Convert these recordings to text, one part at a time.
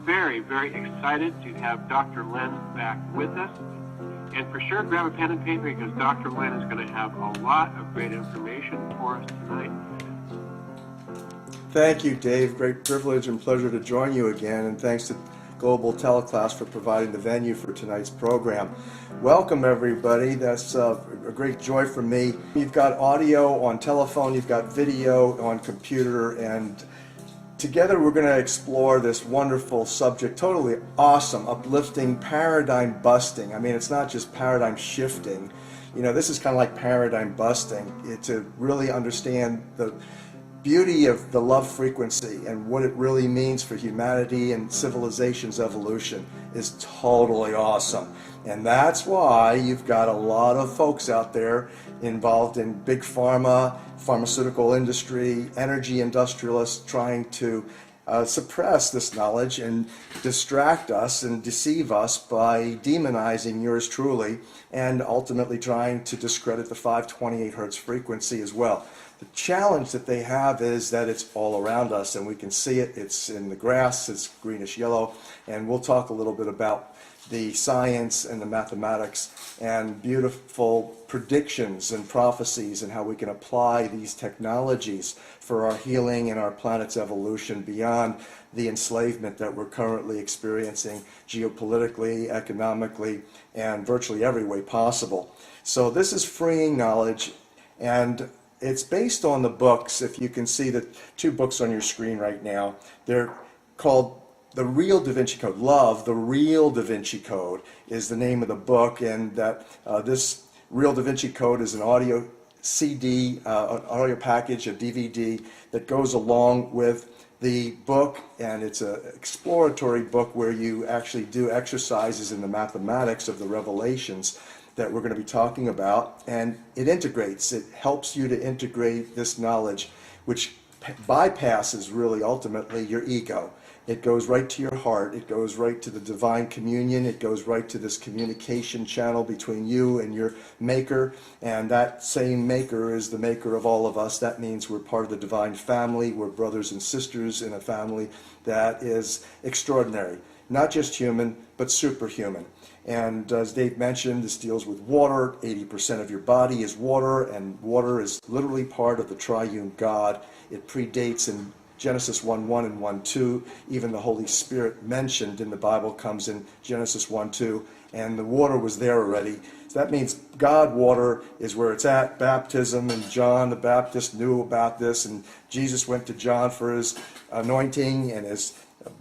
very, very excited to have Dr. Len back with us. And for sure, grab a pen and paper because Dr. Len is going to have a lot of great information for us tonight. Thank you, Dave. Great privilege and pleasure to join you again, and thanks to Global Teleclass for providing the venue for tonight's program. Welcome, everybody. That's a great joy for me. You've got audio on telephone, you've got video on computer, and together we're going to explore this wonderful subject, totally awesome, uplifting, paradigm busting. I mean, it's not just paradigm shifting. You know, this is kind of like paradigm busting, to really understand the beauty of the love frequency and what it really means for humanity and civilization's evolution is totally awesome. And that's why you've got a lot of folks out there involved in big pharma, pharmaceutical industry, energy industrialists trying to suppress this knowledge and distract us and deceive us by demonizing yours truly and ultimately trying to discredit the 528 hertz frequency as well. The challenge that they have is that it's all around us and we can see it. It's in the grass, it's greenish yellow, and we'll talk a little bit about the science and the mathematics and beautiful predictions and prophecies and how we can apply these technologies for our healing and our planet's evolution beyond the enslavement that we're currently experiencing geopolitically, economically, and virtually every way possible. So this is freeing knowledge, and it's based on the books. If you can see the two books on your screen right now, they're called The Real Da Vinci Code. Love, The Real Da Vinci Code is the name of the book, and that this Real Da Vinci Code is an audio CD, an audio package, a DVD that goes along with the book, and it's an exploratory book where you actually do exercises in the mathematics of the revelations that we're going to be talking about, and it helps you to integrate this knowledge, which bypasses really ultimately your ego. It goes right to your heart, it goes right to the divine communion, it goes right to this communication channel between you and your maker, and that same maker is the maker of all of us. That means we're part of the divine family, we're brothers and sisters in a family that is extraordinary. Not just human, but superhuman. And as Dave mentioned, this deals with water. 80% of your body is water, and water is literally part of the triune God. It predates in Genesis 1:1 and 1:2. Even the Holy Spirit mentioned in the Bible comes in Genesis 1:2, and the water was there already. So that means God water is where it's at. Baptism, and John the Baptist knew about this, and Jesus went to John for his anointing and his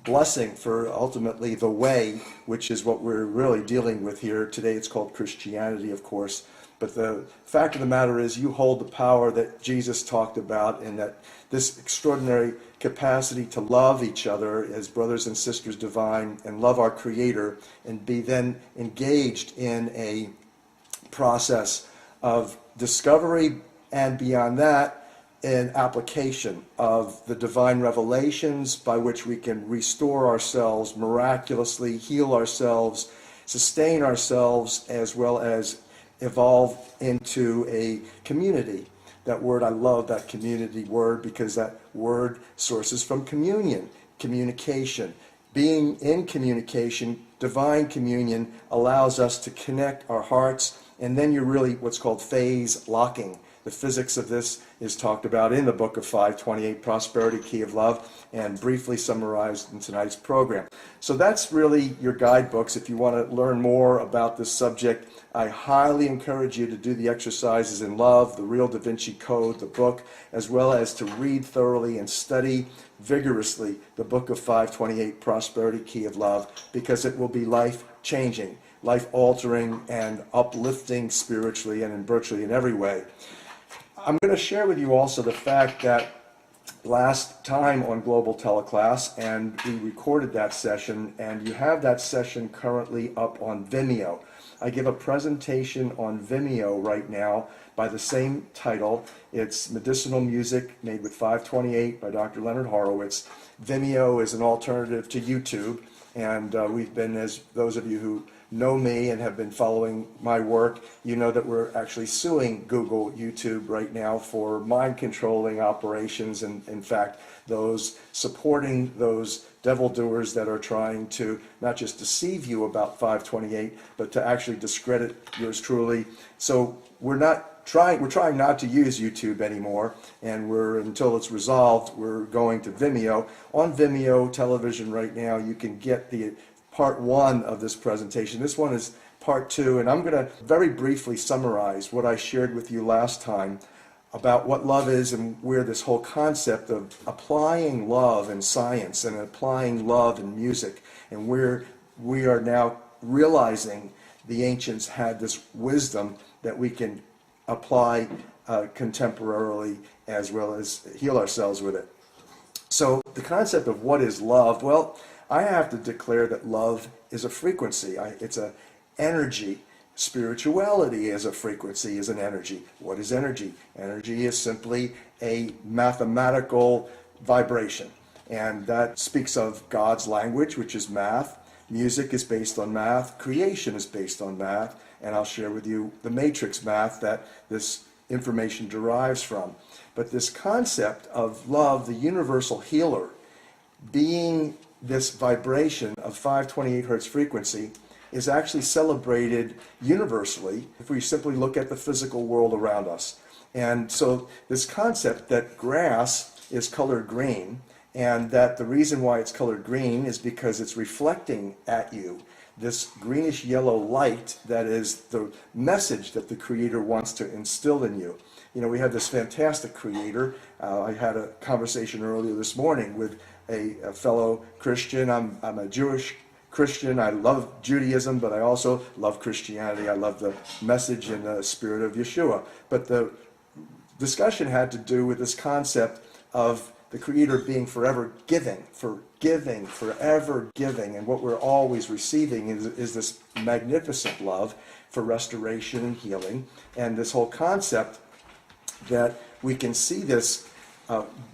blessing for ultimately the way, which is what we're really dealing with here. Today it's called Christianity, of course. But the fact of the matter is you hold the power that Jesus talked about, and that this extraordinary capacity to love each other as brothers and sisters divine and love our Creator and be then engaged in a process of discovery, and beyond that, an application of the divine revelations by which we can restore ourselves miraculously, heal ourselves, sustain ourselves, as well as evolve into a community. That word, I love that community word, because that word sources from communion, communication. Being in communication, divine communion, allows us to connect our hearts, and then you're really what's called phase locking. The physics of this is talked about in the book of 528, Prosperity Key of Love, and briefly summarized in tonight's program. So that's really your guidebooks. If you want to learn more about this subject, I highly encourage you to do the exercises in Love, The Real Da Vinci Code, the book, as well as to read thoroughly and study vigorously the book of 528, Prosperity Key of Love, because it will be life-changing, life-altering, and uplifting spiritually and in virtually in every way. I'm going to share with you also the fact that last time on Global Teleclass, and we recorded that session, and you have that session currently up on Vimeo. I give a presentation on Vimeo right now by the same title. It's medicinal music made with 528 by Dr. Leonard Horowitz. Vimeo is an alternative to YouTube, and we've been, as those of you who know me and have been following my work, you know that we're actually suing Google, YouTube right now for mind controlling operations, and in fact those supporting those devil doers that are trying to not just deceive you about 528 but to actually discredit yours truly. So we're trying not to use YouTube anymore, and until it's resolved, we're going to Vimeo. On Vimeo television right now you can get the part one of this presentation. This one is part two, and I'm going to very briefly summarize what I shared with you last time about what love is and where this whole concept of applying love in science and applying love in music, and where we are now realizing the ancients had this wisdom that we can apply contemporarily as well as heal ourselves with it. So the concept of what is love, well, I have to declare that love is a frequency. It's an energy. Spirituality is a frequency, is an energy. What is energy? Energy is simply a mathematical vibration. And that speaks of God's language, which is math. Music is based on math. Creation is based on math. And I'll share with you the matrix math that this information derives from. But this concept of love, the universal healer, being this vibration of 528 hertz frequency, is actually celebrated universally if we simply look at the physical world around us. And so this concept that grass is colored green, and that the reason why it's colored green is because it's reflecting at you this greenish yellow light that is the message that the Creator wants to instill in you. You know, we have this fantastic Creator. I had a conversation earlier this morning with a fellow Christian. I'm a Jewish Christian. I love Judaism, but I also love Christianity. I love the message and the spirit of Yeshua. But the discussion had to do with this concept of the Creator being forever giving, forever giving, and what we're always receiving is this magnificent love for restoration and healing, and this whole concept that we can see this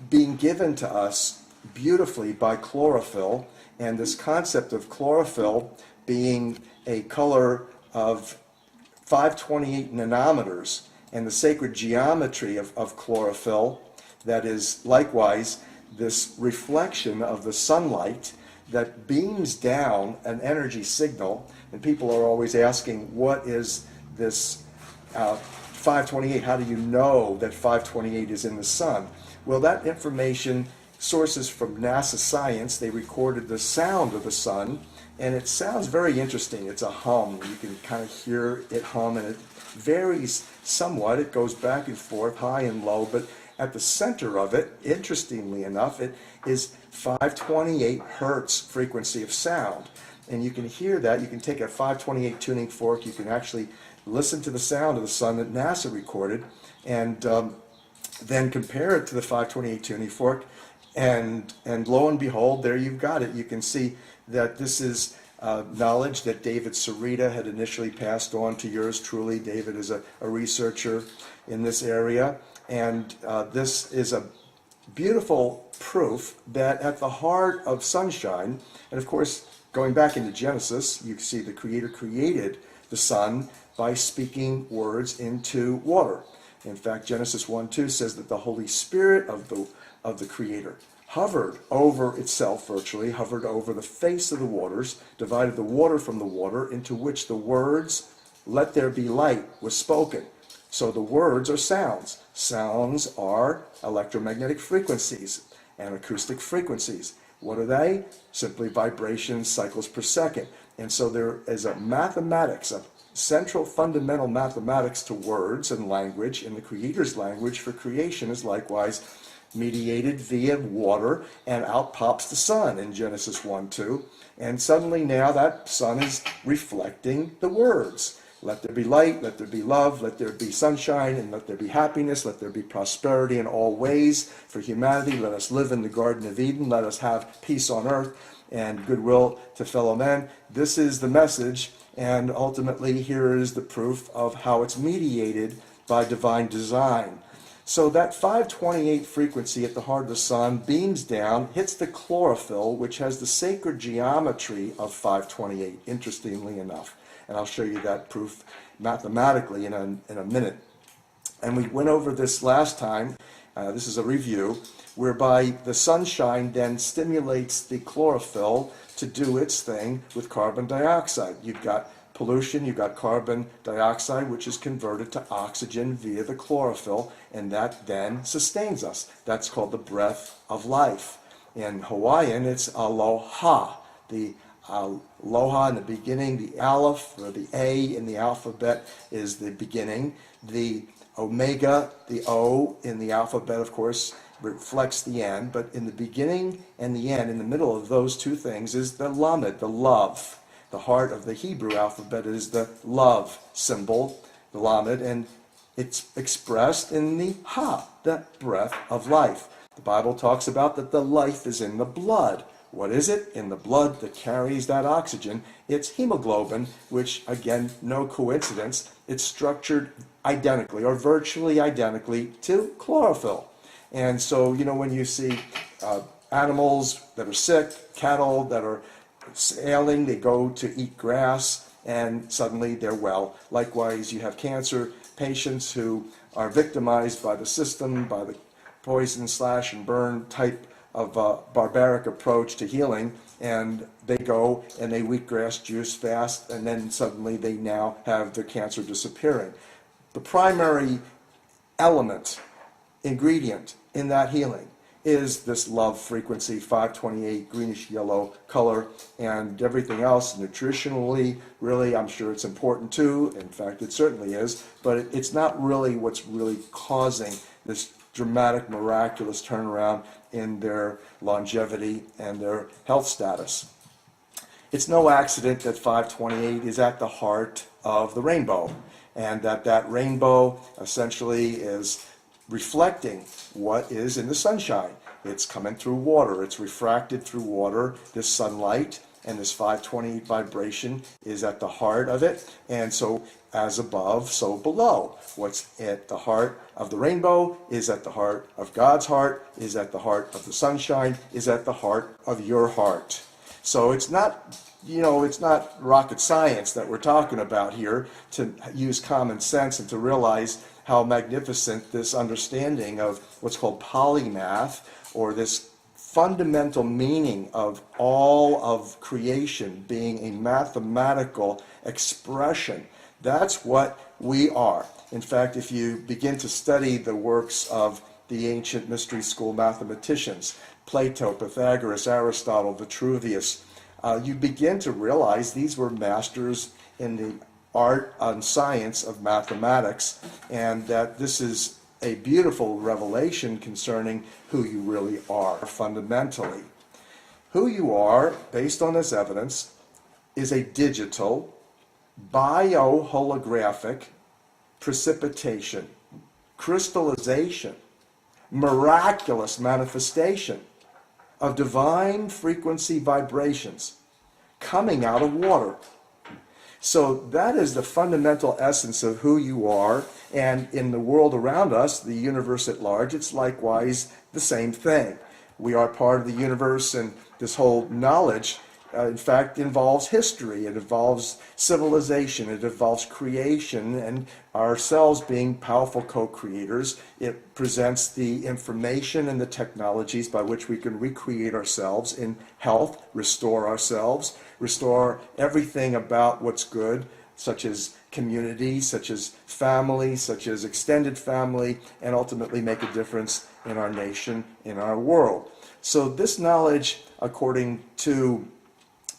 being given to us beautifully by chlorophyll, and this concept of chlorophyll being a color of 528 nanometers, and the sacred geometry of chlorophyll that is likewise this reflection of the sunlight that beams down an energy signal. And people are always asking, what is this 528? How do you know that 528 is in the sun? Well, that information sources from NASA science. They recorded the sound of the sun, and it sounds very interesting. It's a hum. You can kind of hear it hum, and it varies somewhat. It goes back and forth, high and low, but at the center of it, interestingly enough, it is 528 hertz frequency of sound. And you can hear that. You can take a 528 tuning fork. You can actually listen to the sound of the sun that NASA recorded, and then compare it to the 528 tuning fork, and lo and behold, there you've got it. You can see that this is knowledge that David Sarita had initially passed on to yours truly. David is a researcher in this area, and this is a beautiful proof that at the heart of sunshine, and of course, going back into Genesis, you see the Creator created the sun by speaking words into water. In fact, Genesis 1:2 says that the Holy Spirit of the Creator hovered over itself, virtually hovered over the face of the waters, divided the water from the water, into which the words, "Let there be light," was spoken. So the words are sounds. Sounds are electromagnetic frequencies and acoustic frequencies. What are they? Simply vibrations, cycles per second. And so there is a mathematics, a central fundamental mathematics to words and language, and the Creator's language for creation is likewise mediated via water, and out pops the sun in Genesis 1:2. And suddenly now that sun is reflecting the words. Let there be light, let there be love, let there be sunshine, and let there be happiness, let there be prosperity in all ways for humanity. Let us live in the Garden of Eden. Let us have peace on earth and goodwill to fellow men. This is the message, and ultimately here is the proof of how it's mediated by divine design. So that 528 frequency at the heart of the sun beams down, hits the chlorophyll, which has the sacred geometry of 528, interestingly enough. And I'll show you that proof mathematically in a minute. And we went over this last time. This is a review, whereby the sunshine then stimulates the chlorophyll to do its thing with carbon dioxide. You've got pollution, you've got carbon dioxide, which is converted to oxygen via the chlorophyll, and that then sustains us. That's called the breath of life. In Hawaiian, it's aloha. The aloha in the beginning, the aleph, or the A in the alphabet, is the beginning. The omega, the O in the alphabet, of course, reflects the end, but in the beginning and the end, in the middle of those two things, is the lamed, the love. The heart of the Hebrew alphabet is the love symbol, the lamed, and it's expressed in the ha, the breath of life. The Bible talks about that the life is in the blood. What is it in the blood that carries that oxygen? It's hemoglobin, which, again, no coincidence, it's structured identically or virtually identically to chlorophyll. And so, when you see animals that are sick, cattle that are ailing, they go to eat grass and suddenly they're well. Likewise, you have cancer patients who are victimized by the system, by the poison, slash, and burn type of barbaric approach to healing, and they go and they wheatgrass juice fast, and then suddenly they now have their cancer disappearing. The primary element, ingredient in that healing is this love frequency, 528, greenish yellow color, and everything else nutritionally, really, I'm sure it's important too. In fact, it certainly is, but it's not really what's really causing this dramatic, miraculous turnaround in their longevity and their health status. It's no accident that 528 is at the heart of the rainbow, and that rainbow essentially is reflecting what is in the sunshine. It's coming through water. It's refracted through water. This sunlight and this 528 vibration is at the heart of it. And so as above, so below. What's at the heart of the rainbow is at the heart of God's heart, is at the heart of the sunshine, is at the heart of your heart. So it's not, it's not rocket science that we're talking about here, to use common sense and to realize how magnificent this understanding of what's called polymath, or this fundamental meaning of all of creation being a mathematical expression. That's what we are. In fact, if you begin to study the works of the ancient mystery school mathematicians, Plato, Pythagoras, Aristotle, Vitruvius, you begin to realize these were masters in the art and science of mathematics, and that this is a beautiful revelation concerning who you really are fundamentally. Who you are, based on this evidence, is a digital, bioholographic precipitation, crystallization, miraculous manifestation of divine frequency vibrations coming out of water. So that is the fundamental essence of who you are, and in the world around us, the universe at large, it's likewise the same thing. We are part of the universe, and this whole knowledge, in fact, involves history. It involves civilization. It involves creation, and ourselves being powerful co-creators. It presents the information and the technologies by which we can recreate ourselves in health, restore ourselves, restore everything about what's good, such as community, such as family, such as extended family, and ultimately make a difference in our nation, in our world. So this knowledge, according to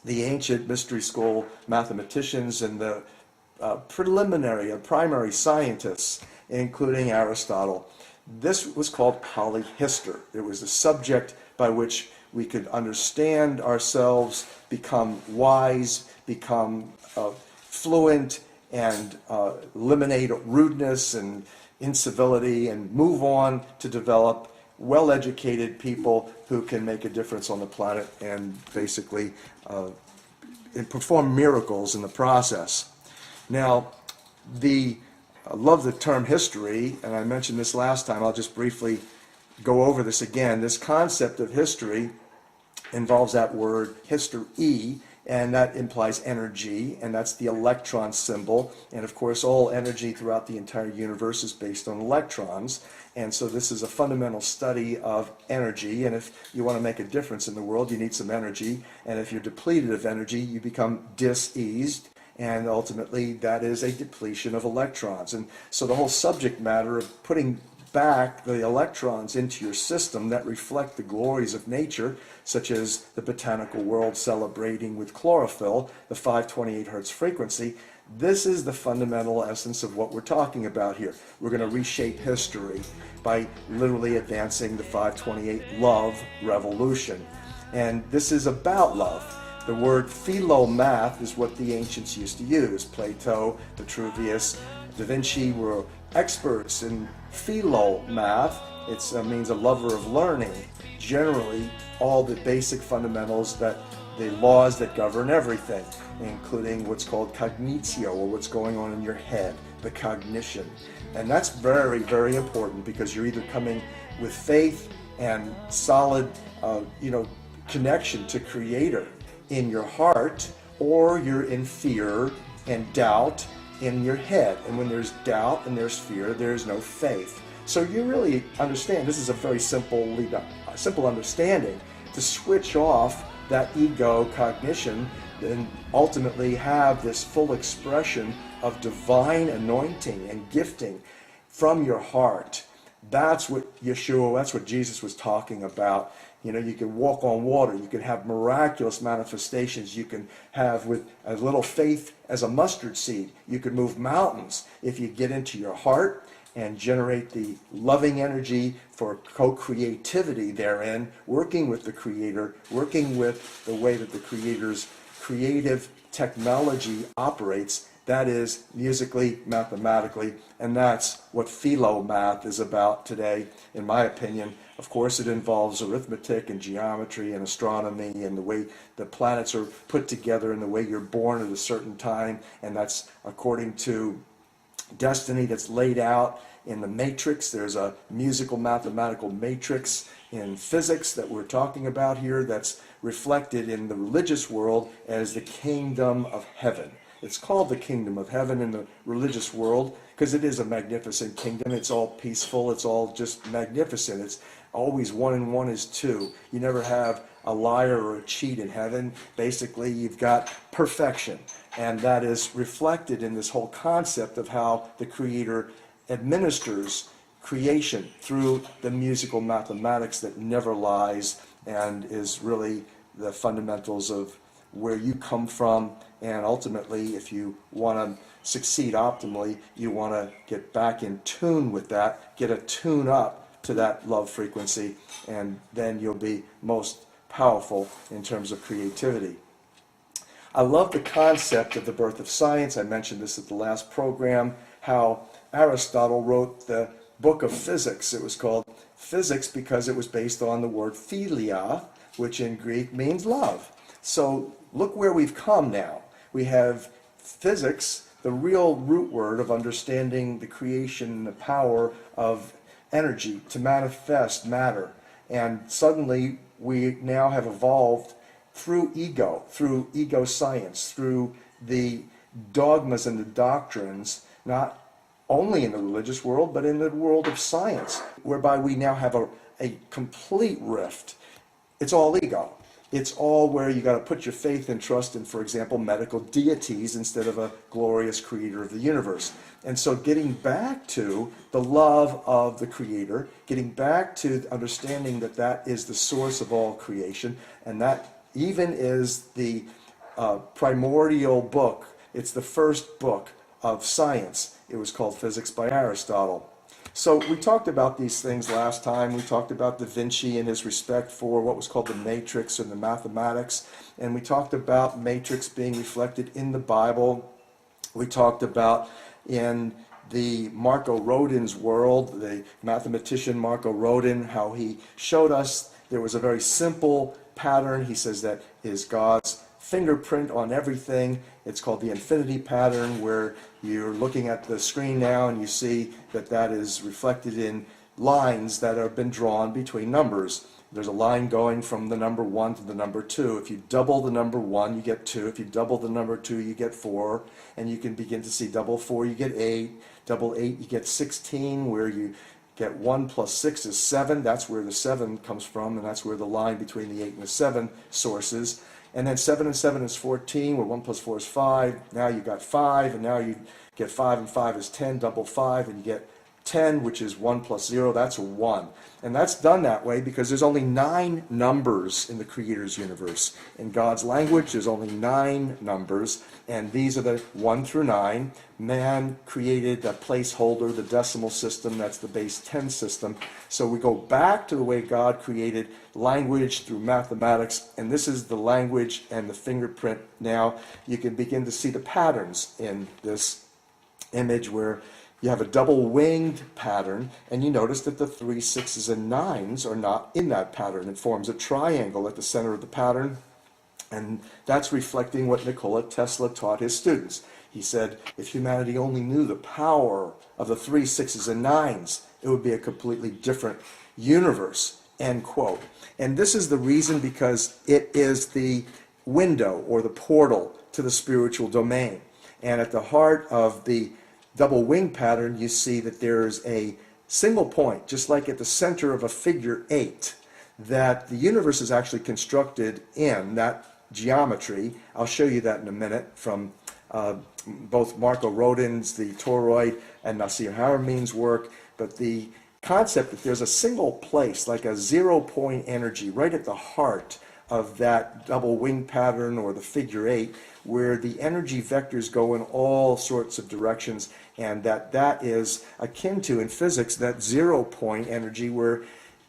the ancient mystery school mathematicians and the preliminary and primary scientists, including Aristotle, this was called polyhistor. It was a subject by which we could understand ourselves, become wise, become fluent, and eliminate rudeness and incivility, and move on to develop well-educated people who can make a difference on the planet and basically and perform miracles in the process. Now, the I love the term history, and I mentioned this last time. I'll just briefly go over this again. This concept of history involves that word history, and that implies energy, and that's the electron symbol. And of course, all energy throughout the entire universe is based on electrons. And so this is a fundamental study of energy. And if you want to make a difference in the world, you need some energy. And if you're depleted of energy, you become diseased. And ultimately, that is a depletion of electrons. And so the whole subject matter of putting back the electrons into your system that reflect the glories of nature, such as the botanical world celebrating with chlorophyll, the 528 hertz frequency, this is the fundamental essence of what we're talking about here. We're going to reshape history by literally advancing the 528 love revolution. And this is about love. The word philomath is what the ancients used to use. Plato, Vitruvius, Da Vinci were experts in philomath. It means a lover of learning. Generally, all the basic fundamentals, that the laws that govern everything, including what's called cognitio, or what's going on in your head, the cognition. And that's very, very important, because you're either coming with faith and solid, connection to Creator in your heart, or you're in fear and doubt in your head. And when there's doubt and there's fear, there's no faith. So you really understand, this is a very simple understanding, to switch off that ego cognition and ultimately have this full expression of divine anointing and gifting from your heart. That's what Yeshua, that's what Jesus was talking about. You know, you can walk on water, you can have miraculous manifestations, you can have, with a little faith as a mustard seed, you can move mountains if you get into your heart and generate the loving energy for co-creativity therein, working with the Creator, working with the way that the Creator's creative technology operates. That is musically, mathematically, and that's what philomath is about today, in my opinion. Of course, it involves arithmetic and geometry and astronomy and the way the planets are put together and the way you're born at a certain time, and that's according to destiny that's laid out in the matrix. There's a musical mathematical matrix in physics that we're talking about here that's reflected in the religious world as the kingdom of heaven. It's called the kingdom of heaven in the religious world because it is a magnificent kingdom. It's all peaceful. It's all just magnificent. It's always 1 and 1 is 2. You never have a liar or a cheat in heaven. Basically, you've got perfection. And that is reflected in this whole concept of how the Creator administers creation through the musical mathematics that never lies and is really the fundamentals of where you come from. And ultimately, if you want to succeed optimally, you want to get back in tune with that, get a tune up to that love frequency, and then you'll be most powerful in terms of creativity. I love the concept of the birth of science. I mentioned this at the last program, how Aristotle wrote the book of physics. It was called Physics because it was based on the word philia, which in Greek means love. So look where we've come now. We have physics, the real root word of understanding the creation, the power of energy to manifest matter. And suddenly we now have evolved through ego science, through the dogmas and the doctrines, not only in the religious world, but in the world of science, whereby we now have a complete rift. It's all ego. It's all where you got to put your faith and trust in, for example, medical deities instead of a glorious Creator of the universe. And so getting back to the love of the Creator, getting back to understanding that that is the source of all creation, and that even is the primordial book. It's the first book of science. It was called Physics by Aristotle. So we talked about these things last time. We talked about Da Vinci and his respect for what was called the matrix and the mathematics. And we talked about matrix being reflected in the Bible. We talked about in the Marco Rodin's world, the mathematician Marco Rodin, how he showed us there was a very simple pattern. He says that is God's fingerprint on everything. It's called the infinity pattern, where you're looking at the screen now and you see that that is reflected in lines that have been drawn between numbers. There's a line going from the number 1 to the number 2. If you double the number 1, you get 2. If you double the number 2, you get 4. And you can begin to see double 4, you get 8. Double 8, you get 16, where you get 1 plus 6 is 7. That's where the 7 comes from, and that's where the line between the 8 and the 7 sources. And then 7 and 7 is 14, where 1 plus 4 is 5. Now you got 5, and now you get 5 and 5 is 10. Double 5, and you get 10, which is 1 plus 0, that's a 1. And that's done that way because there's only 9 numbers in the Creator's universe. In God's language, there's only 9 numbers, and these are the 1 through 9. Man created a placeholder, the decimal system, that's the base 10 system. So we go back to the way God created language through mathematics, and this is the language and the fingerprint. Now you can begin to see the patterns in this image, where you have a double-winged pattern, and you notice that the 3, 6s, and 9s are not in that pattern. It forms a triangle at the center of the pattern, and that's reflecting what Nikola Tesla taught his students. He said, if humanity only knew the power of the 3, 6s, and 9s, it would be a completely different universe, end quote. And this is the reason, because it is the window or the portal to the spiritual domain. And at the heart of the double wing pattern, you see that there's a single point, just like at the center of a figure 8, that the universe is actually constructed in that geometry. I'll show you that in a minute from both Marco Rodin's The Toroid and Nasir Harameyn's work. But the concept that there's a single place, like a 0-point energy, right at the heart of that double wing pattern or the figure 8, where the energy vectors go in all sorts of directions, and that is akin to, in physics, that 0-point energy, where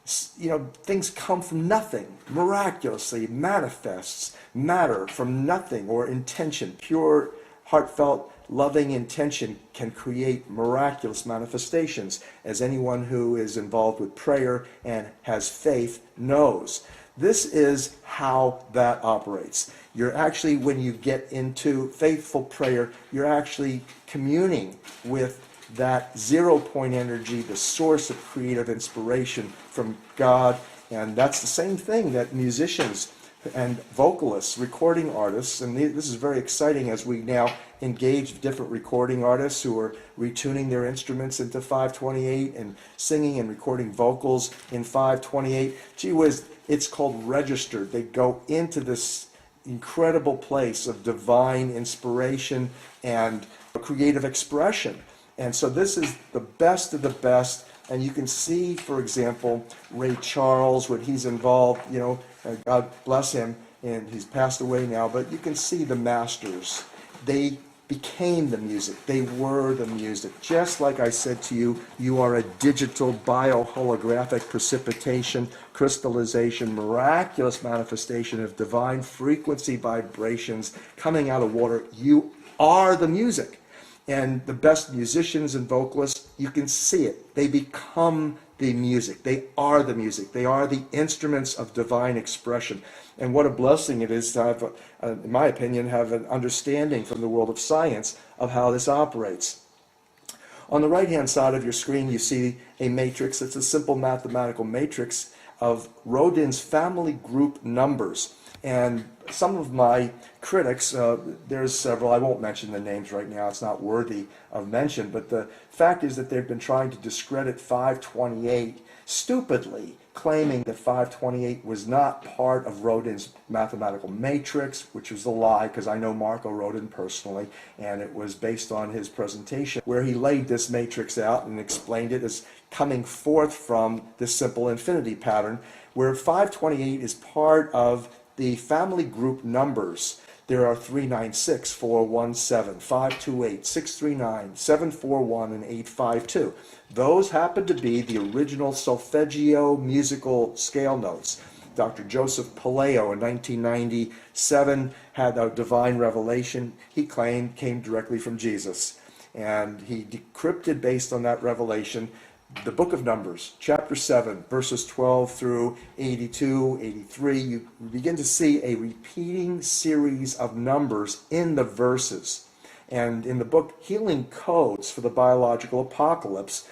things come from nothing, miraculously manifests matter from nothing, or intention, pure, heartfelt, loving intention can create miraculous manifestations, as anyone who is involved with prayer and has faith knows. This is how that operates. You're actually, when you get into faithful prayer, you're actually communing with that 0-point energy, the source of creative inspiration from God. And that's the same thing that musicians and vocalists, recording artists, and this is very exciting as we now engage different recording artists who are retuning their instruments into 528 and singing and recording vocals in 528. Gee whiz, it's called registered. They go into this incredible place of divine inspiration and creative expression. And so this is the best of the best. And you can see, for example, Ray Charles, when he's involved, God bless him, and he's passed away now, but you can see the masters. They became the music. They were the music. Just like I said to you, you are a digital bioholographic precipitation, crystallization, miraculous manifestation of divine frequency vibrations coming out of water. You are the music. And the best musicians and vocalists, you can see it. They become the music. They are the music. They are the instruments of divine expression. And what a blessing it is to have, in my opinion, have an understanding from the world of science of how this operates. On the right-hand side of your screen, you see a matrix. It's a simple mathematical matrix of Rodin's family group numbers. And some of my critics, there's several, I won't mention the names right now, it's not worthy of mention, but the fact is that they've been trying to discredit 528 stupidly, claiming that 528 was not part of Rodin's mathematical matrix, which was a lie, because I know Marco Rodin personally, and it was based on his presentation where he laid this matrix out and explained it as coming forth from this simple infinity pattern, where 528 is part of the family group numbers. There are 396, 417, 528, 639, 741, and 852. Those happen to be the original solfeggio musical scale notes. Dr. Joseph Paleo in 1997 had a divine revelation he claimed came directly from Jesus. And he decrypted, based on that revelation, the book of Numbers, chapter 7, verses 12 through 82, 83, you begin to see a repeating series of numbers in the verses. And in the book Healing Codes for the Biological Apocalypse,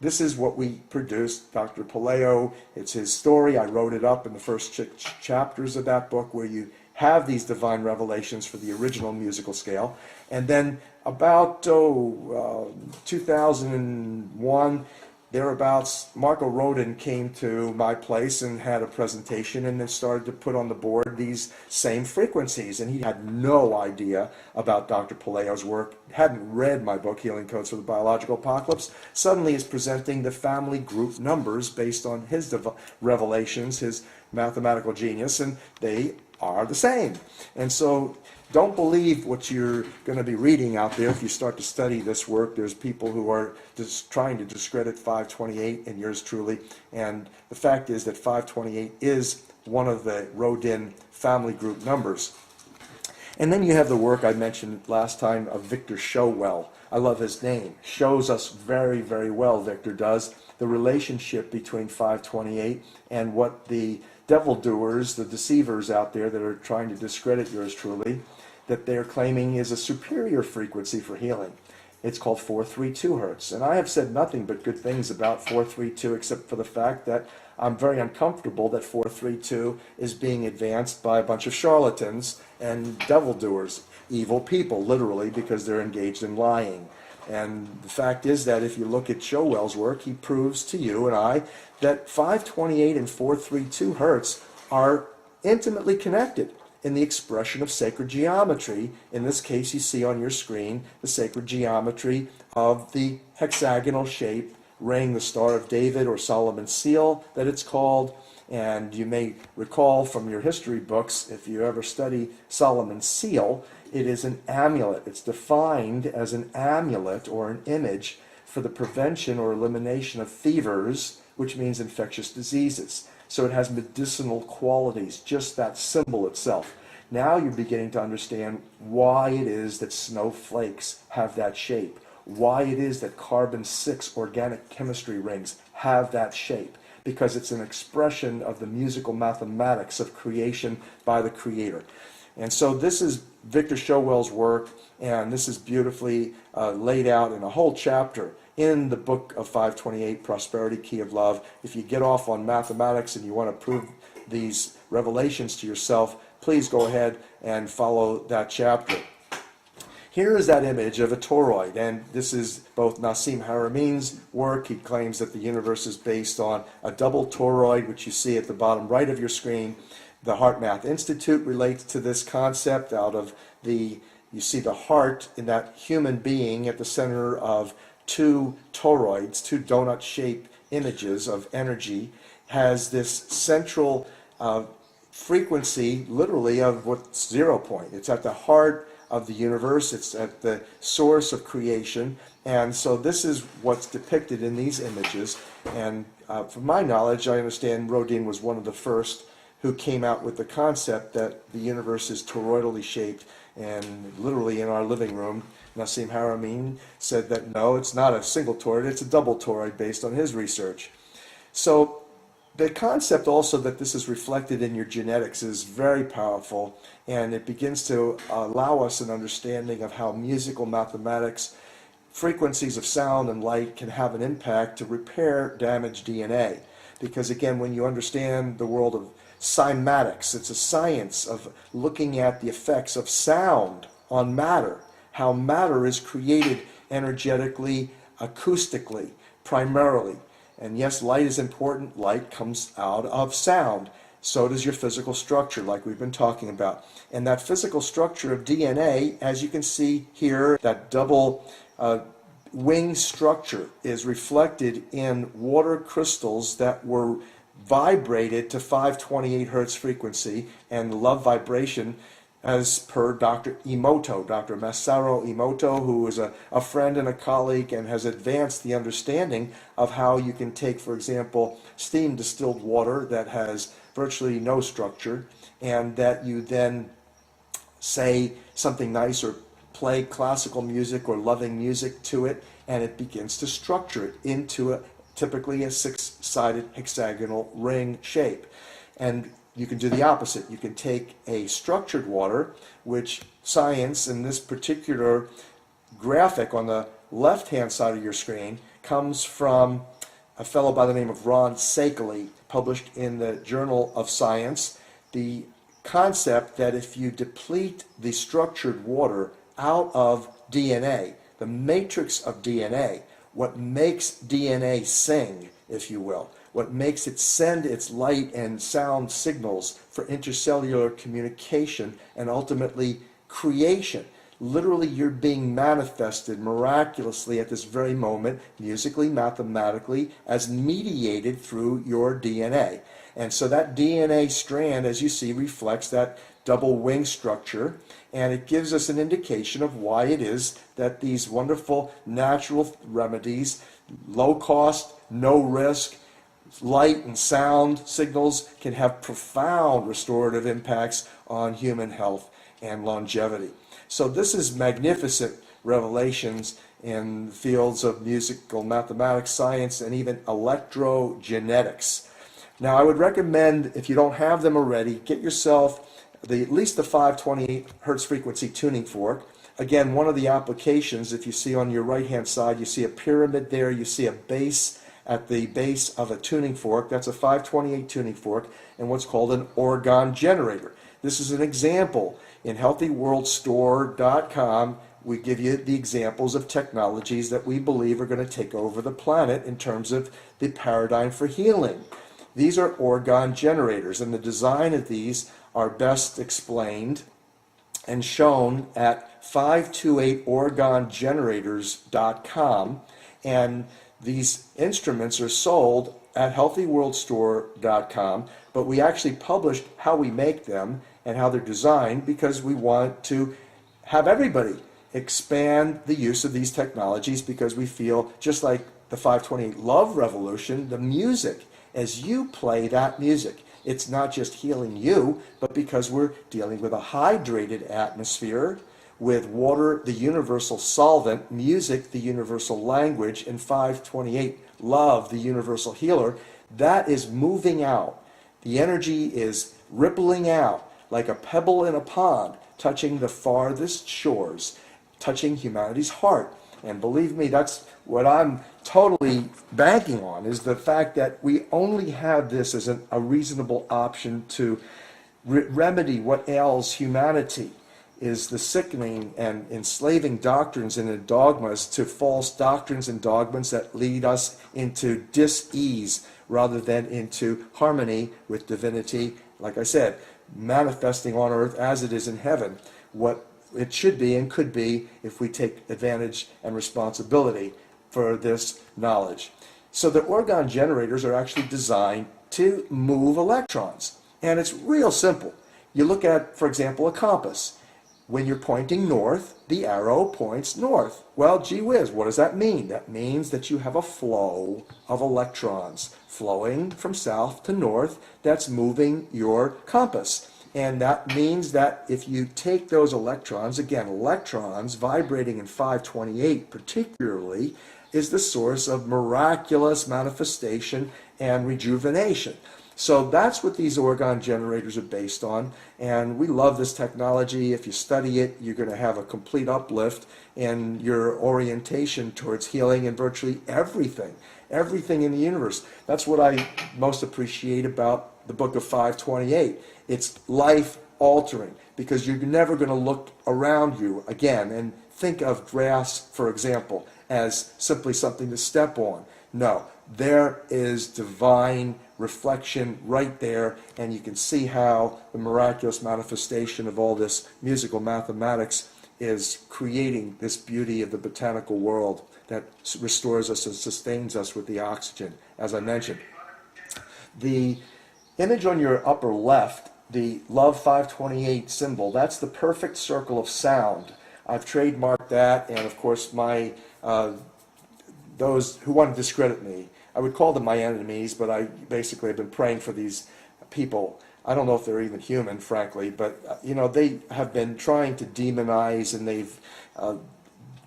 this is what we produced. Dr. Palaio, it's his story. I wrote it up in the first chapters of that book, where you have these divine revelations for the original musical scale. And then about 2001, thereabouts, Marco Rodin came to my place and had a presentation, and then started to put on the board these same frequencies. And he had no idea about Dr. Palaio's work, hadn't read my book, Healing Codes for the Biological Apocalypse. Suddenly is presenting the family group numbers based on his revelations, his mathematical genius, and they are the same. And so don't believe what you're going to be reading out there if you start to study this work. There's people who are just trying to discredit 528 and yours truly. And the fact is that 528 is one of the Rodin family group numbers. And then you have the work I mentioned last time of Victor Showell. I love his name. Shows us very, very well, Victor does, the relationship between 528 and what the devil doers, the deceivers out there that are trying to discredit yours truly, that they're claiming is a superior frequency for healing. It's called 432 hertz. And I have said nothing but good things about 432, except for the fact that I'm very uncomfortable that 432 is being advanced by a bunch of charlatans and devil doers, evil people, literally, because they're engaged in lying. And the fact is that if you look at Showell's work, he proves to you and I that 528 and 432 hertz are intimately connected in the expression of sacred geometry. In this case, you see on your screen the sacred geometry of the hexagonal shape ring, the Star of David or Solomon's seal that it's called. And you may recall from your history books, if you ever study Solomon's seal, it is an amulet. It's defined as an amulet or an image for the prevention or elimination of fevers, which means infectious diseases. So it has medicinal qualities, just that symbol itself. Now you're beginning to understand why it is that snowflakes have that shape, why it is that carbon-6 organic chemistry rings have that shape, because it's an expression of the musical mathematics of creation by the Creator. And so this is Victor Showell's work, and this is beautifully laid out in a whole chapter in the book of 528, Prosperity Key of Love. If you get off on mathematics and you want to prove these revelations to yourself, please go ahead and follow that chapter. Here is that image of a toroid, and this is both Nassim Haramein's work. He claims that the universe is based on a double toroid, which you see at the bottom right of your screen. The Heart Math Institute relates to this concept out of you see the heart in that human being at the center of two toroids, two donut-shaped images of energy, has this central frequency, literally, of what's 0 point. It's at the heart of the universe. It's at the source of creation. And so this is what's depicted in these images. And from my knowledge, I understand Rodin was one of the first who came out with the concept that the universe is toroidally shaped. And literally in our living room, Nassim Haramein said that no, it's not a single toroid, it's a double toroid based on his research. So the concept also that this is reflected in your genetics is very powerful, and it begins to allow us an understanding of how musical mathematics, frequencies of sound and light can have an impact to repair damaged DNA. Because again, when you understand the world of cymatics, it's a science of looking at the effects of sound on matter, how matter is created energetically, acoustically, primarily. And yes, light is important. Light comes out of sound. So does your physical structure, like we've been talking about. And that physical structure of DNA, as you can see here, that double wing structure is reflected in water crystals that were vibrated to 528 hertz frequency and love vibration, as per Dr. Emoto, Dr. Masaru Emoto, who is a friend and a colleague and has advanced the understanding of how you can take, for example, steam distilled water that has virtually no structure, and that you then say something nice or play classical music or loving music to it, and it begins to structure it into typically a six-sided hexagonal ring shape. And you can do the opposite. You can take a structured water, which science in this particular graphic on the left-hand side of your screen comes from a fellow by the name of Ron Sakeley, published in the Journal of Science. The concept that if you deplete the structured water out of DNA, the matrix of DNA, what makes DNA sing, if you will, what makes it send its light and sound signals for intercellular communication and ultimately creation. Literally, you're being manifested miraculously at this very moment, musically, mathematically, as mediated through your DNA. And so that DNA strand, as you see, reflects that double wing structure, and it gives us an indication of why it is that these wonderful natural remedies, low cost, no risk, light and sound signals can have profound restorative impacts on human health and longevity. So this is magnificent revelations in the fields of musical mathematics, science, and even electrogenetics. Now, I would recommend, if you don't have them already, get yourself at least the 528 hertz frequency tuning fork. Again, one of the applications, if you see on your right-hand side, you see a pyramid there, you see a base at the base of a tuning fork. That's a 528 tuning fork and what's called an orgone generator. This is an example. In healthyworldstore.com, we give you the examples of technologies that we believe are going to take over the planet in terms of the paradigm for healing. These are orgone generators, and the design of these are best explained and shown at 528orgonegenerators.com, and these instruments are sold at healthyworldstore.com, but we actually published how we make them and how they're designed because we want to have everybody expand the use of these technologies, because we feel, just like the 528 Love Revolution, the music, as you play that music, it's not just healing you, but because we're dealing with a hydrated atmosphere, with water, the universal solvent, music, the universal language, and 528 Love, the universal healer, that is moving out. The energy is rippling out like a pebble in a pond, touching the farthest shores, touching humanity's heart. And believe me, that's what I'm totally banking on, is the fact that we only have this as a reasonable option to remedy what ails humanity, is the sickening and enslaving doctrines and dogmas to false doctrines and dogmas that lead us into dis-ease rather than into harmony with divinity, like I said, manifesting on earth as it is in heaven, what it should be and could be if we take advantage and responsibility for this knowledge. So the orgone generators are actually designed to move electrons, and it's real simple. You look at, for example, a compass. When you're pointing north, the arrow points north. Well, gee whiz, what does that mean? That means that you have a flow of electrons flowing from south to north that's moving your compass. And that means that if you take those electrons, again, electrons vibrating in 528 particularly, is the source of miraculous manifestation and rejuvenation. So that's what these orgone generators are based on, and we love this technology. If you study it, you're going to have a complete uplift in your orientation towards healing and virtually everything in the universe. That's what I most appreciate about the book of 528. It's life-altering, because you're never going to look around you again and think of grass, for example, as simply something to step on. No, there is divine reflection right there, and you can see how the miraculous manifestation of all this musical mathematics is creating this beauty of the botanical world that restores us and sustains us with the oxygen, as I mentioned. The image on your upper left, the Love 528 symbol, that's the perfect circle of sound. I've trademarked that, and of course my those who want to discredit me, I would call them my enemies, but I basically have been praying for these people. I don't know if they're even human, frankly, but they have been trying to demonize, and they've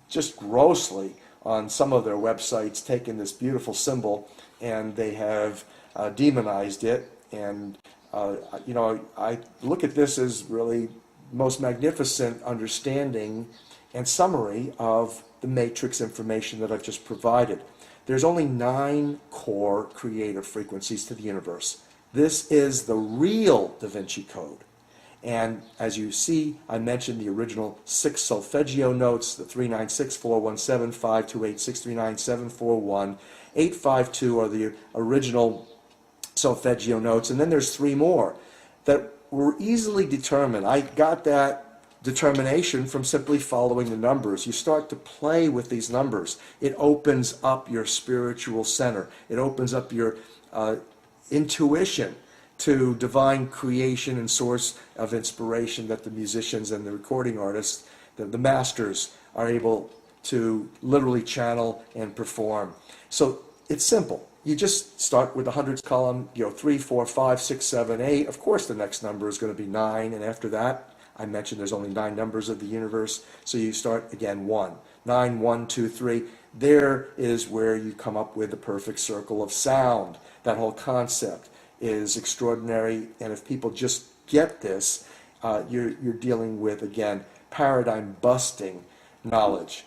just grossly on some of their websites taken this beautiful symbol and they have demonized it. And I look at this as really most magnificent understanding and summary of the matrix information that I've just provided. There's only 9 core creative frequencies to the universe. This is the real Da Vinci Code. And as you see, I mentioned the original 6 solfeggio notes, the 396, 417, 528, 639, 741, 852 are the original solfeggio notes, and then there's 3 more that were easily determined. I got that determination from simply following the numbers. You start to play with these numbers. It opens up your spiritual center. It opens up your intuition to divine creation and source of inspiration that the musicians and the recording artists, the masters, are able to literally channel and perform. So it's simple. You just start with the hundreds column, 3, 4, 5, 6, 7, 8. Of course the next number is going to be 9, and after that, I mentioned there's only 9 numbers of the universe, so you start again 1. 9, 1, 2, 3. There is where you come up with the perfect circle of sound. That whole concept is extraordinary, and if people just get this, you're dealing with, again, paradigm-busting knowledge.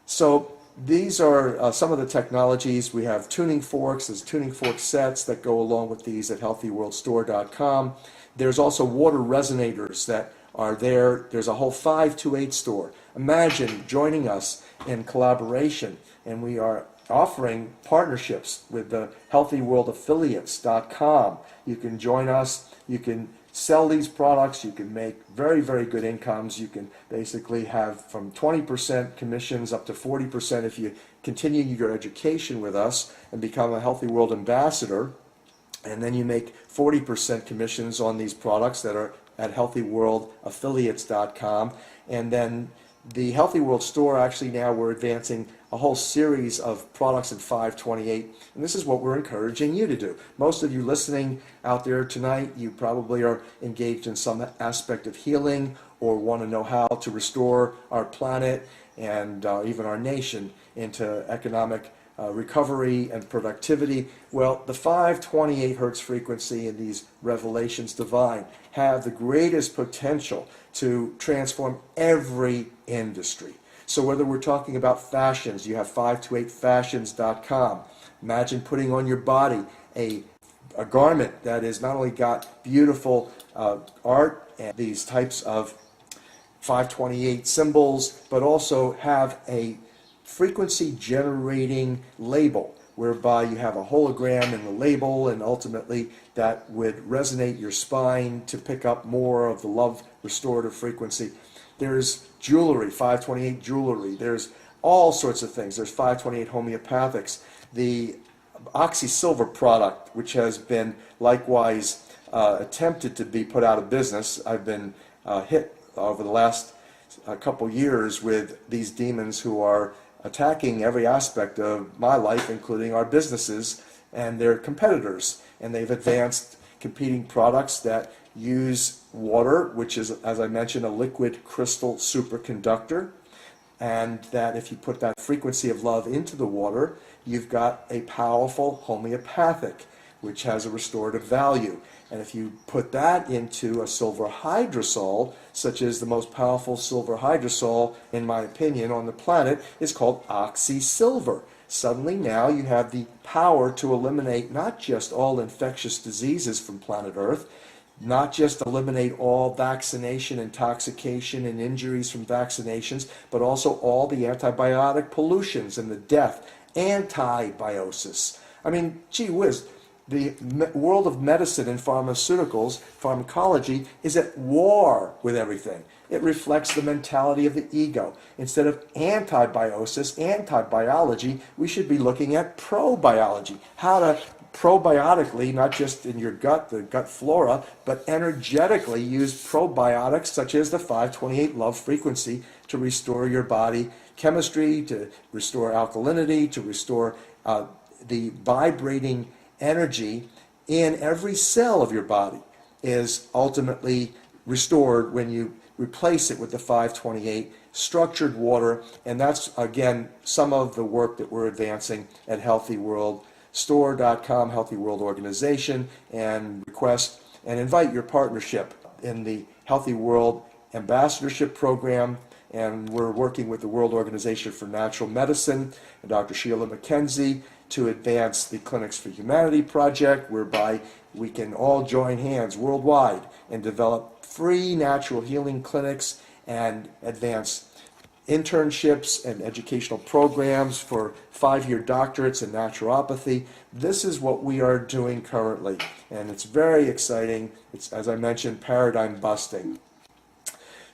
So these are some of the technologies. We have tuning forks. There's tuning fork sets that go along with these at healthyworldstore.com. There's also water resonators that are there. There's a whole 528 store. Imagine joining us in collaboration, and we are offering partnerships with the healthyworldaffiliates.com. You can join us. You can sell these products. You can make very, very good incomes. You can basically have from 20% commissions up to 40% if you continue your education with us and become a Healthy World ambassador. And then you make 40% commissions on these products that are at healthyworldaffiliates.com. And then the Healthy World store, actually now we're advancing a whole series of products in 528, and this is what we're encouraging you to do. Most of you listening out there tonight, you probably are engaged in some aspect of healing or want to know how to restore our planet and even our nation into economic recovery and productivity. Well, the 528 hertz frequency and these revelations divine have the greatest potential to transform every industry. So whether we're talking about fashions, you have 528fashions.com. Imagine putting on your body a garment that has not only got beautiful art and these types of 528 symbols, but also have a frequency generating label whereby you have a hologram in the label, and ultimately that would resonate your spine to pick up more of the love restorative frequency. There's jewelry, 528 jewelry. There's all sorts of things. There's 528 homeopathics. The Oxy Silver product, which has been likewise attempted to be put out of business. I've been hit over the last couple years with these demons who are attacking every aspect of my life, including our businesses, and their competitors. And they've advanced competing products that use water, which is, as I mentioned, a liquid crystal superconductor, and that if you put that frequency of love into the water, you've got a powerful homeopathic, which has a restorative value. And if you put that into a silver hydrosol, such as the most powerful silver hydrosol, in my opinion, on the planet, is called Oxy Silver. Suddenly now you have the power to eliminate not just all infectious diseases from planet Earth, not just eliminate all vaccination, intoxication, and injuries from vaccinations, but also all the antibiotic pollutions and the death, antibiosis. I mean, gee whiz, the world of medicine and pharmaceuticals, pharmacology, is at war with everything. It reflects the mentality of the ego. Instead of antibiosis, anti-biology, we should be looking at probiology. How to probiotically, not just in your gut, the gut flora, but energetically use probiotics such as the 528 love frequency to restore your body chemistry, to restore alkalinity, to restore the vibrating energy in every cell of your body is ultimately restored when you replace it with the 528 structured water, and that's again some of the work that we're advancing at healthyworldstore.com, Healthy World Organization, and request and invite your partnership in the Healthy World Ambassadorship Program. And we're working with the World Organization for Natural Medicine and Dr. Sheila McKenzie to advance the Clinics for Humanity project, whereby we can all join hands worldwide and develop free natural healing clinics and advance internships and educational programs for 5-year doctorates in naturopathy. This is what we are doing currently, and it's very exciting. It's, as I mentioned, paradigm busting.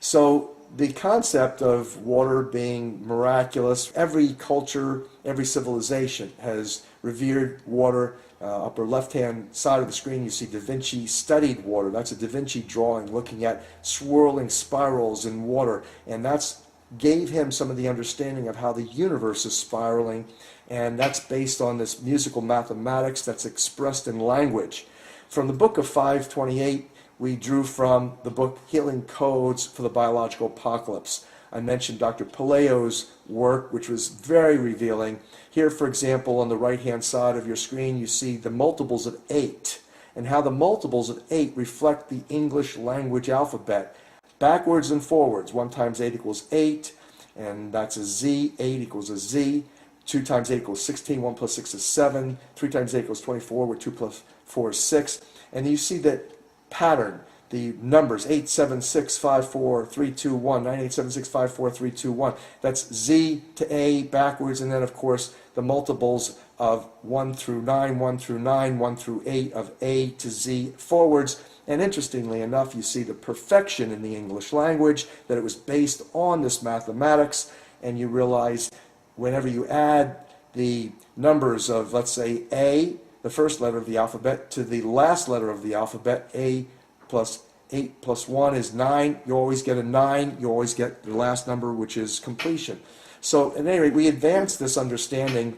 So the concept of water being miraculous, every culture, every civilization has revered water. Upper left-hand side of the screen, you see Da Vinci studied water. That's a Da Vinci drawing looking at swirling spirals in water, and that's gave him some of the understanding of how the universe is spiraling, and that's based on this musical mathematics that's expressed in language. From the book of 528, we drew from the book Healing Codes for the Biological Apocalypse. I mentioned Dr. Paleo's work, which was very revealing. Here, for example, on the right-hand side of your screen, you see the multiples of 8, and how the multiples of 8 reflect the English language alphabet, backwards and forwards. 1 times 8 equals 8, and that's a Z. 8 equals a Z. 2 times 8 equals 16. 1 plus 6 is 7. 3 times 8 equals 24, where 2 plus 4 is 6. And you see that pattern, the numbers 8, 7, 6, 5, 4, 3, 2, 1, 9, 8, 7, 6, 5, 4, 3, 2, 1. That's Z to A backwards, and then of course the multiples of 1 through 9, 1 through 9, 1 through 8 of A to Z forwards. And interestingly enough, you see the perfection in the English language, that it was based on this mathematics, and you realize whenever you add the numbers of, let's say, A, the first letter of the alphabet, to the last letter of the alphabet, A plus 8 plus 1 is 9. You always get a 9. You always get the last number, which is completion. So at any rate, we advanced this understanding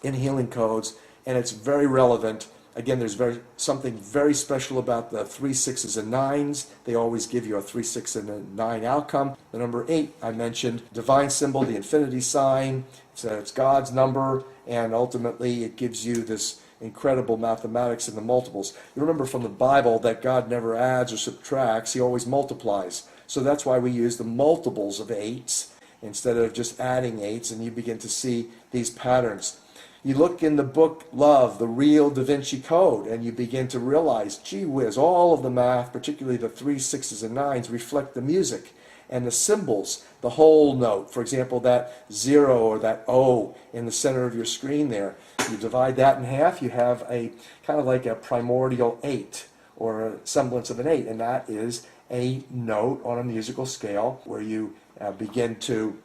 in Healing Codes, and it's very relevant. Again, there's something very special about the 3, 6s, and 9s. They always give you a 3, 6, and a 9 outcome. The number 8, I mentioned, divine symbol, the infinity sign. It's God's number, and ultimately it gives you this incredible mathematics in the multiples. You remember from the Bible that God never adds or subtracts. He always multiplies. So that's why we use the multiples of 8s instead of just adding 8s, and you begin to see these patterns. You look in the book Love, the real Da Vinci Code, and you begin to realize, gee whiz, all of the math, particularly the 3, 6s, and 9s, reflect the music and the symbols, the whole note. For example, that 0 or that O in the center of your screen there. You divide that in half, you have a kind of like a primordial 8 or a semblance of an 8, and that is a note on a musical scale where you begin to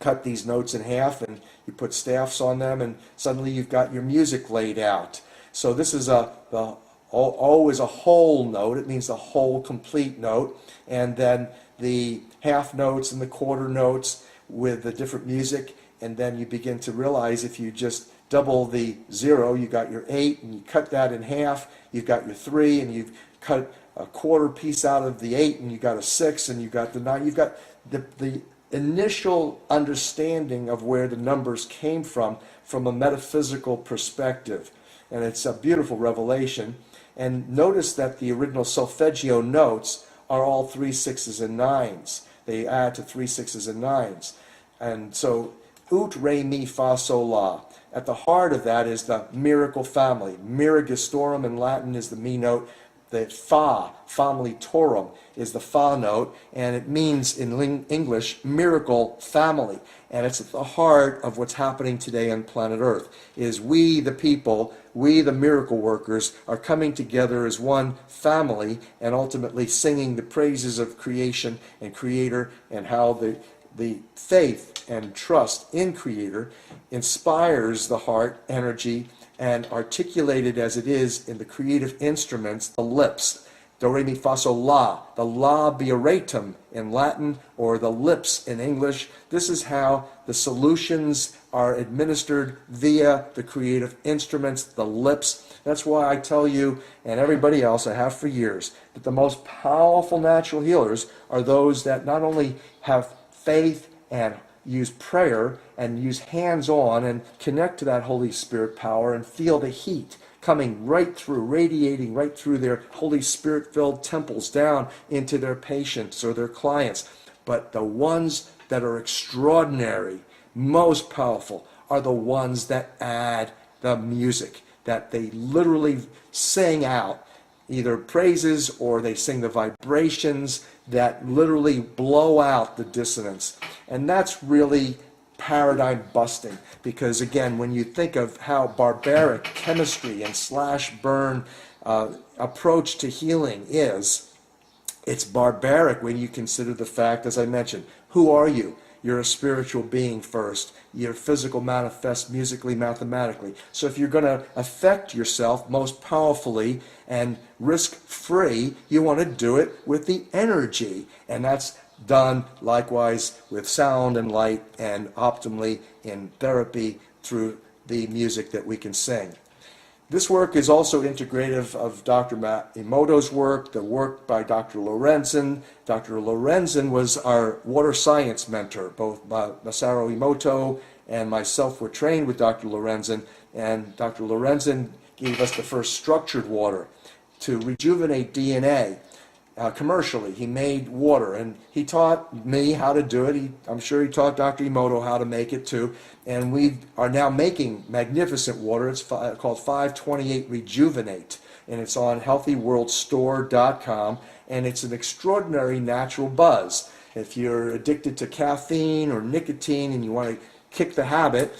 cut these notes in half, and you put staffs on them, and suddenly you've got your music laid out. So this is the O is a whole note. It means the whole complete note, and then the half notes and the quarter notes with the different music, and then you begin to realize if you just double the 0, you got your 8, and you cut that in half, you've got your 3, and you've cut a quarter piece out of the 8, and you got a 6, and you got the 9. You've got the initial understanding of where the numbers came from a metaphysical perspective. And it's a beautiful revelation. And notice that the original solfeggio notes are all 3, 6s, and 9s. They add to 3, 6s, and 9s. And so, ut, re, mi, fa, sol, la. At the heart of that is the miracle family. Miragistorum in Latin is the mi note. The fa, familitorum, is the fa note, and it means in English miracle family. And it's at the heart of what's happening today on planet Earth, is we the people, we the miracle workers, are coming together as one family and ultimately singing the praises of creation and Creator, and how the faith and trust in Creator inspires the heart energy, and articulated as it is in the creative instruments, the lips. Do, re, mi, fa, sol, la. The labiatum in Latin, or the lips in English. This is how the solutions are administered via the creative instruments, the lips. That's why I tell you, and everybody else, I have for years, that the most powerful natural healers are those that not only have faith and use prayer and use hands-on and connect to that Holy Spirit power and feel the heat coming right through, radiating right through their Holy Spirit-filled temples down into their patients or their clients. But the ones that are extraordinary, most powerful, are the ones that add the music, that they literally sing out either praises or they sing the vibrations that literally blow out the dissonance. And that's really paradigm busting, because again, when you think of how barbaric chemistry and slash burn approach to healing is, it's barbaric when you consider the fact, as I mentioned, who are you? You're a spiritual being first. Your physical manifests musically, mathematically. So if you're going to affect yourself most powerfully and risk-free, you want to do it with the energy. And that's done likewise with sound and light, and optimally in therapy through the music that we can sing. This work is also integrative of Dr. Emoto's work, the work by Dr. Lorenzen. Dr. Lorenzen was our water science mentor. Both Masaru Emoto and myself were trained with Dr. Lorenzen, and Dr. Lorenzen gave us the first structured water to rejuvenate DNA. Commercially, he made water, and he taught me how to do it. I'm sure he taught Dr. Emoto how to make it too, and we are now making magnificent water. It's called 528 Rejuvenate, and it's on healthyworldstore.com, and it's an extraordinary natural buzz. If you're addicted to caffeine or nicotine and you want to kick the habit,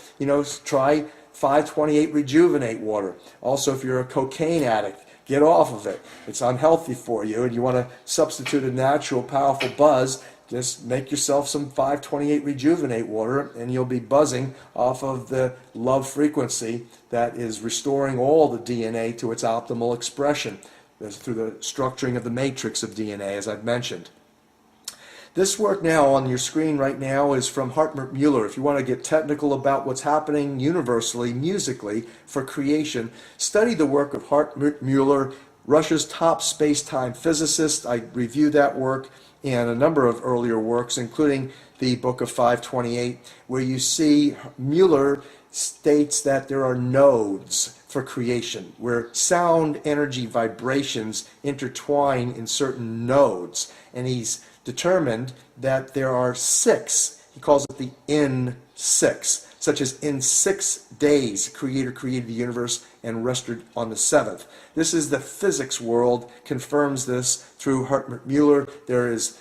try 528 Rejuvenate water. Also, if you're a cocaine addict, get off of it. It's unhealthy for you, and you want to substitute a natural, powerful buzz, just make yourself some 528 Rejuvenate water, and you'll be buzzing off of the love frequency that is restoring all the DNA to its optimal expression through the structuring of the matrix of DNA, as I've mentioned. This work now on your screen right now is from Hartmut Müller. If you want to get technical about what's happening universally, musically, for creation, study the work of Hartmut Müller, Russia's top space-time physicist. I reviewed that work and a number of earlier works, including the book of 528, where you see Müller states that there are nodes for creation, where sound, energy, vibrations intertwine in certain nodes. And he's determined that there are 6, he calls it the in-6, such as in 6 days, the Creator created the universe and rested on the 7th. This is the physics world, confirms this through Hartmut Müller. There is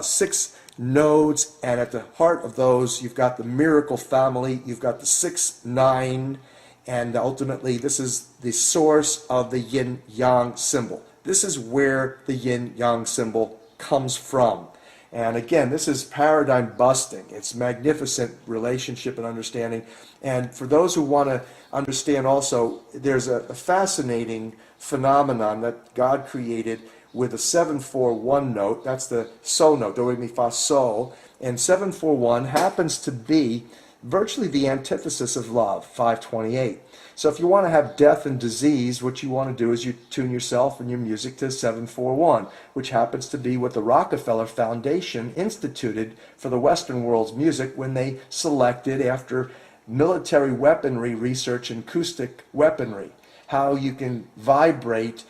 6 nodes, and at the heart of those, you've got the miracle family, you've got the 6, 9, and ultimately this is the source of the yin-yang symbol. This is where the yin-yang symbol comes from. And again, this is paradigm busting. It's magnificent relationship and understanding. And for those who want to understand also, there's a fascinating phenomenon that God created with a 7-4-1 note. That's the so note, do, re, mi, fa, sol. And 7-4-1 happens to be virtually the antithesis of love, 528. So if you want to have death and disease, what you want to do is you tune yourself and your music to 7-4-1, which happens to be what the Rockefeller Foundation instituted for the Western world's music when they selected, after military weaponry research and acoustic weaponry, how you can vibrate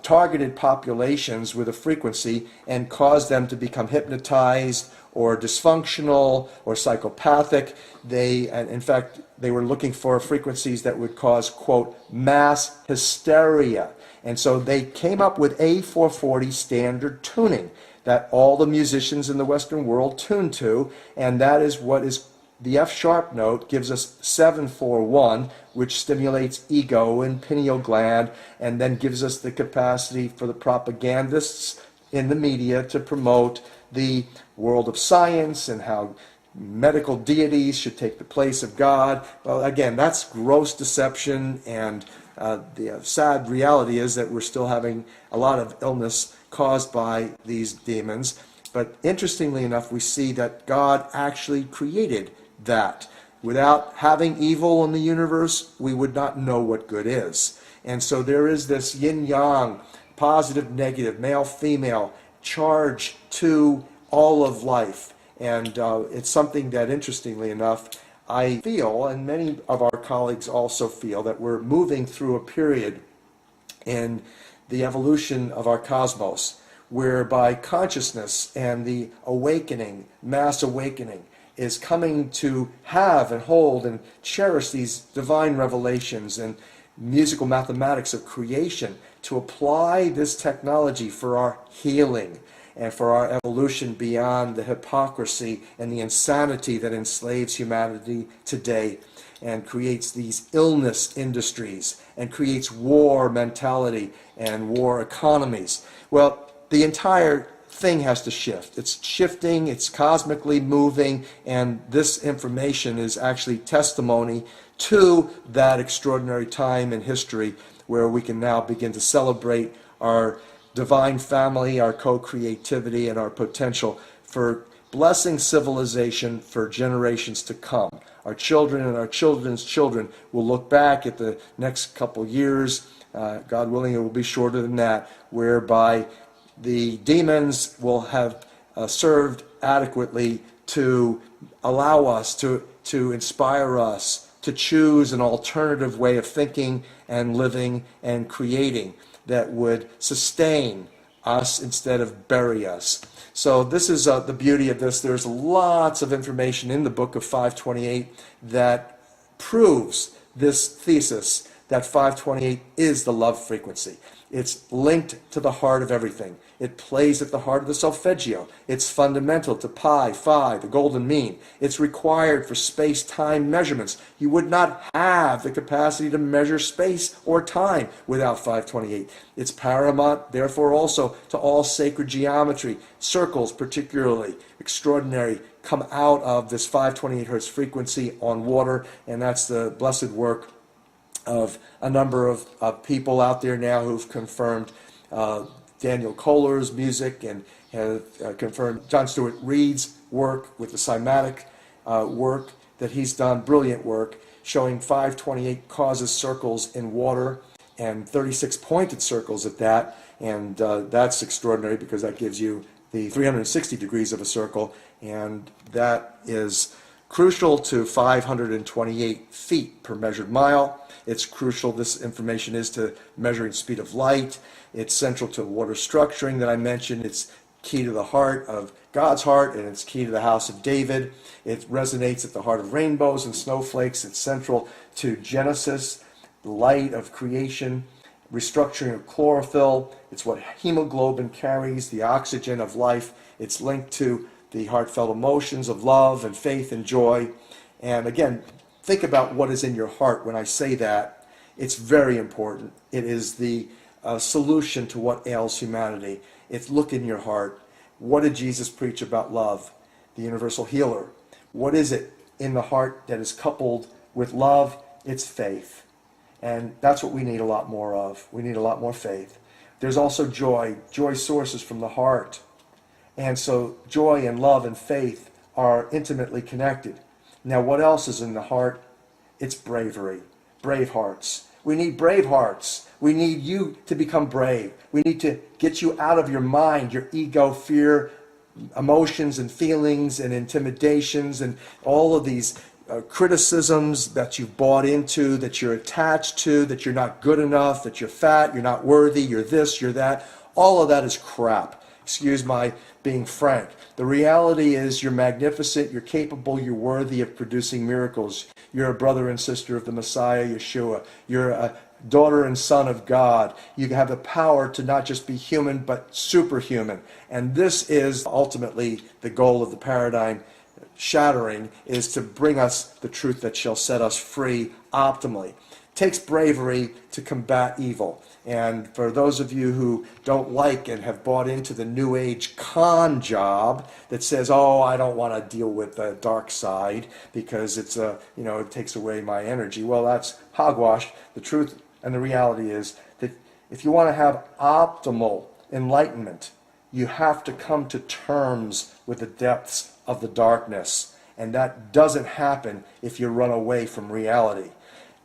targeted populations with a frequency and cause them to become hypnotized or dysfunctional or psychopathic. In fact, they were looking for frequencies that would cause, quote, mass hysteria. And so they came up with A440 standard tuning that all the musicians in the Western world tune to, and that is what is the F sharp note gives us 7-4-1, which stimulates ego and pineal gland, and then gives us the capacity for the propagandists in the media to promote the world of science and how medical deities should take the place of God. Well, again, that's gross deception and The sad reality is that we're still having a lot of illness caused by these demons. But interestingly enough, we see that God actually created that. Without having evil in the universe, we would not know what good is. And so there is this yin-yang, positive, negative, male, female, charge to all of life. And it's something that, interestingly enough, I feel, and many of our colleagues also feel, that we're moving through a period in the evolution of our cosmos, whereby consciousness and the awakening, mass awakening, is coming to have and hold and cherish these divine revelations and musical mathematics of creation, to apply this technology for our healing and for our evolution beyond the hypocrisy and the insanity that enslaves humanity today and creates these illness industries and creates war mentality and war economies. Well, the entire thing has to shift. It's shifting, it's cosmically moving, and this information is actually testimony to that extraordinary time in history where we can now begin to celebrate our divine family, our co-creativity, and our potential for blessing civilization for generations to come. Our children and our children's children will look back at the next couple years, God willing it will be shorter than that, whereby the demons will have served adequately to allow us, to inspire us to choose an alternative way of thinking and living and creating that would sustain us instead of bury us. So this is the beauty of this. There's lots of information in the book of 528 that proves this thesis that 528 is the love frequency. It's linked to the heart of everything. It plays at the heart of the solfeggio. It's fundamental to pi, phi, the golden mean. It's required for space-time measurements. You would not have the capacity to measure space or time without 528. It's paramount, therefore, also to all sacred geometry. Circles, particularly extraordinary, come out of this 528 hertz frequency on water, and that's the blessed work of a number of people out there now who've confirmed Daniel Kohler's music and have confirmed John Stewart Reed's work with the cymatic work that he's done, brilliant work, showing 528 causes circles in water and 36 pointed circles at that, and that's extraordinary because that gives you the 360 degrees of a circle, and that is crucial to 528 feet per measured mile. It's crucial, this information is, to measuring speed of light. It's central to water structuring that I mentioned. It's key to the heart of God's heart, and it's key to the house of David. It resonates at the heart of rainbows and snowflakes. It's central to Genesis, the light of creation, restructuring of chlorophyll. It's what hemoglobin carries, the oxygen of life. It's linked to the heartfelt emotions of love and faith and joy. And again, think about what is in your heart when I say that. It's very important. It is the solution to what ails humanity. It's look in your heart. What did Jesus preach about love? The universal healer. What is it in the heart that is coupled with love? It's faith. And that's what we need a lot more of. We need a lot more faith. There's also joy. Joy sources from the heart. And so joy and love and faith are intimately connected. Now, what else is in the heart? It's bravery. Brave hearts. We need brave hearts. We need you to become brave. We need to get you out of your mind, your ego, fear, emotions and feelings and intimidations and all of these criticisms that you've bought into, that you're attached to, that you're not good enough, that you're fat, you're not worthy, you're this, you're that. All of that is crap. Excuse my being frank. The reality is you're magnificent, you're capable, you're worthy of producing miracles. You're a brother and sister of the Messiah, Yeshua. You're a daughter and son of God. You have the power to not just be human, but superhuman. And this is ultimately the goal of the paradigm shattering, is to bring us the truth that shall set us free optimally. It takes bravery to combat evil. And for those of you who don't like and have bought into the New Age con job that says, oh, I don't want to deal with the dark side because it's it takes away my energy. Well, that's hogwash. The truth And the reality is that if you want to have optimal enlightenment, you have to come to terms with the depths of the darkness. And that doesn't happen if you run away from reality.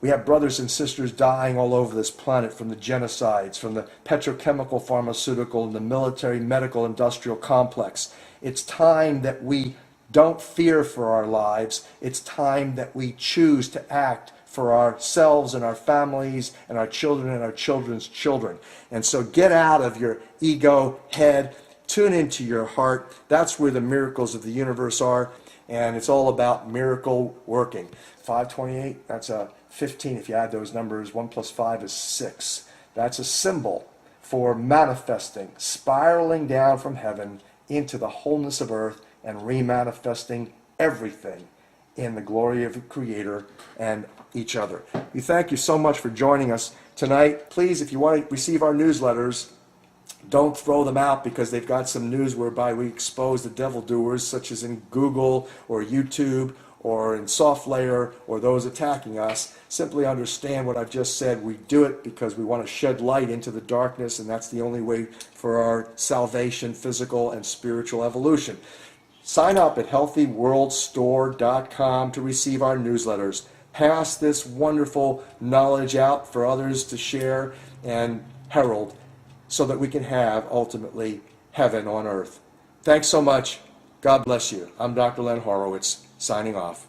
We have brothers and sisters dying all over this planet from the genocides, from the petrochemical, pharmaceutical, and the military, medical, industrial complex. It's time that we don't fear for our lives. It's time that we choose to act for ourselves and our families and our children and our children's children. And so get out of your ego head, tune into your heart. That's where the miracles of the universe are, and it's all about miracle working. 528, that's a 15 if you add those numbers. 1 plus 5 is 6. That's a symbol for manifesting, spiraling down from heaven into the wholeness of earth and remanifesting everything in the glory of the Creator and each other. We thank you so much for joining us tonight. Please, if you want to receive our newsletters, don't throw them out because they've got some news whereby we expose the devil doers, such as in Google or YouTube or in SoftLayer or those attacking us. Simply understand what I've just said. We do it because we want to shed light into the darkness, and that's the only way for our salvation, physical and spiritual evolution. Sign up at healthyworldstore.com to receive our newsletters. Pass this wonderful knowledge out for others to share and herald so that we can have, ultimately, heaven on earth. Thanks so much. God bless you. I'm Dr. Len Horowitz, signing off.